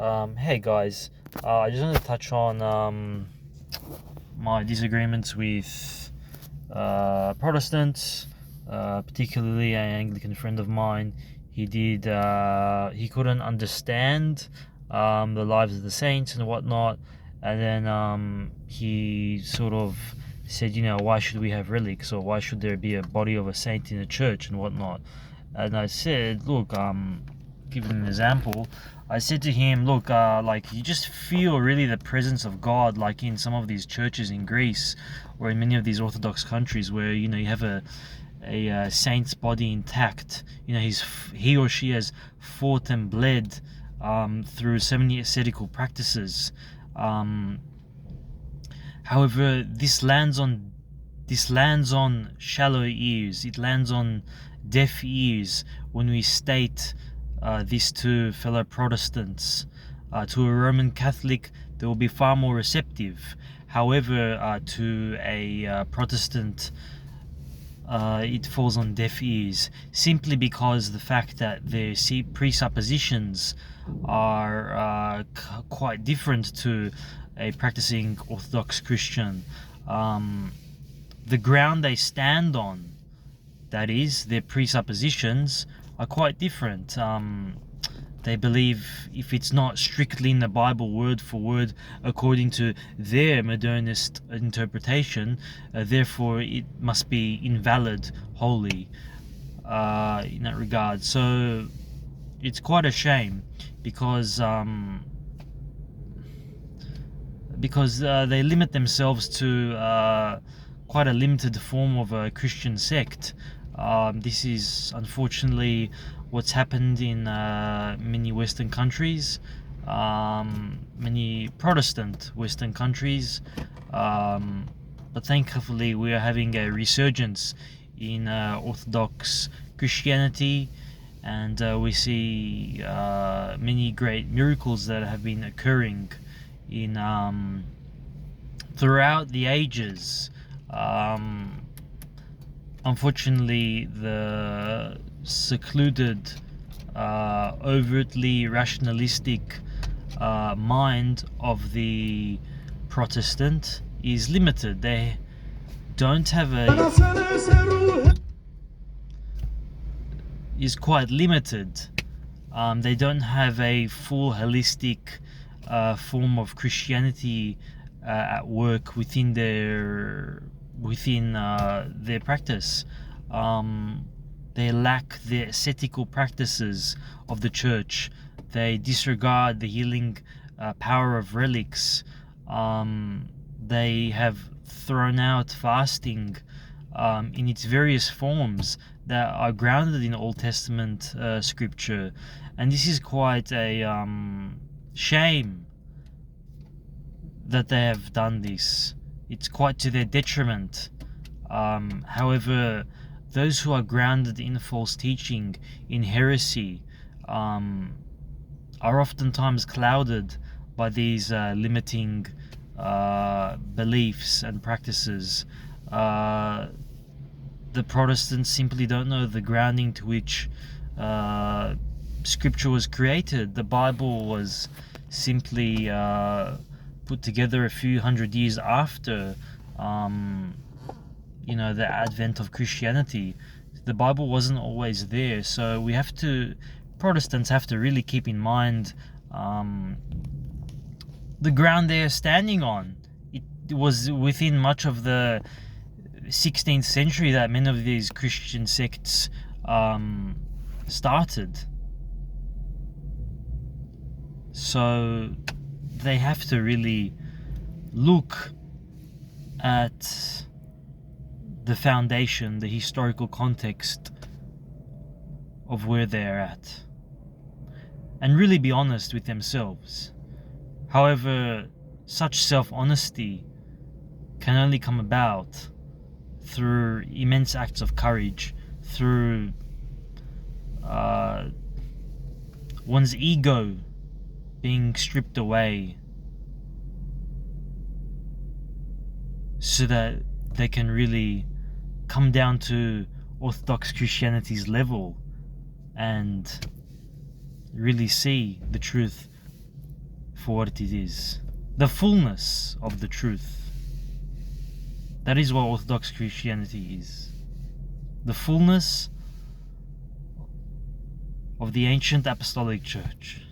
Hey guys, I just want to touch on my disagreements with Protestants, particularly an Anglican friend of mine. He couldn't understand the lives of the saints and whatnot, and then he sort of said, why should we have relics, or why should there be a body of a saint in a church and whatnot? And I said, look, giving an example, I said to him, look, like, you just feel really the presence of God, like in some of these churches in Greece or in many of these Orthodox countries where, you have a saint's body intact. He or she has fought and bled through so many ascetical practices. However, this lands on shallow ears. It lands on deaf ears when we state this to fellow Protestants. To a Roman Catholic, they will be far more receptive. However, to a Protestant, it falls on deaf ears, simply because the fact that their presuppositions are quite different to a practicing Orthodox Christian. The ground they stand on, that is, their presuppositions, are quite different. They believe if it's not strictly in the Bible word for word according to their modernist interpretation, therefore it must be invalid wholly in that regard. So it's quite a shame because they limit themselves to quite a limited form of a Christian sect. This is unfortunately what's happened in many Western countries, many Protestant Western countries, but thankfully we are having a resurgence in Orthodox Christianity, and we see many great miracles that have been occurring in throughout the ages. Unfortunately, the secluded, overtly rationalistic mind of the Protestant is limited. They don't have is quite limited. They don't have a full holistic form of Christianity at work within their practice. They lack the ascetical practices of the church. They disregard the healing power of relics. They have thrown out fasting in its various forms that are grounded in Old Testament scripture, and this is quite a shame that they have done this. It's quite to their detriment. However, those who are grounded in false teaching, in heresy, are oftentimes clouded by these limiting beliefs and practices. The Protestants simply don't know the grounding to which scripture was created. The Bible was simply put together a few hundred years after the advent of Christianity. The Bible wasn't always there, so Protestants have to really keep in mind the ground they're standing on. It was within much of the 16th century that many of these Christian sects started. So they have to really look at the foundation, the historical context of where they're at, and really be honest with themselves. However, such self-honesty can only come about through immense acts of courage, through one's ego being stripped away, so that they can really come down to Orthodox Christianity's level and really see the truth for what it is. The fullness of the truth. That is what Orthodox Christianity is. The fullness of the ancient apostolic church.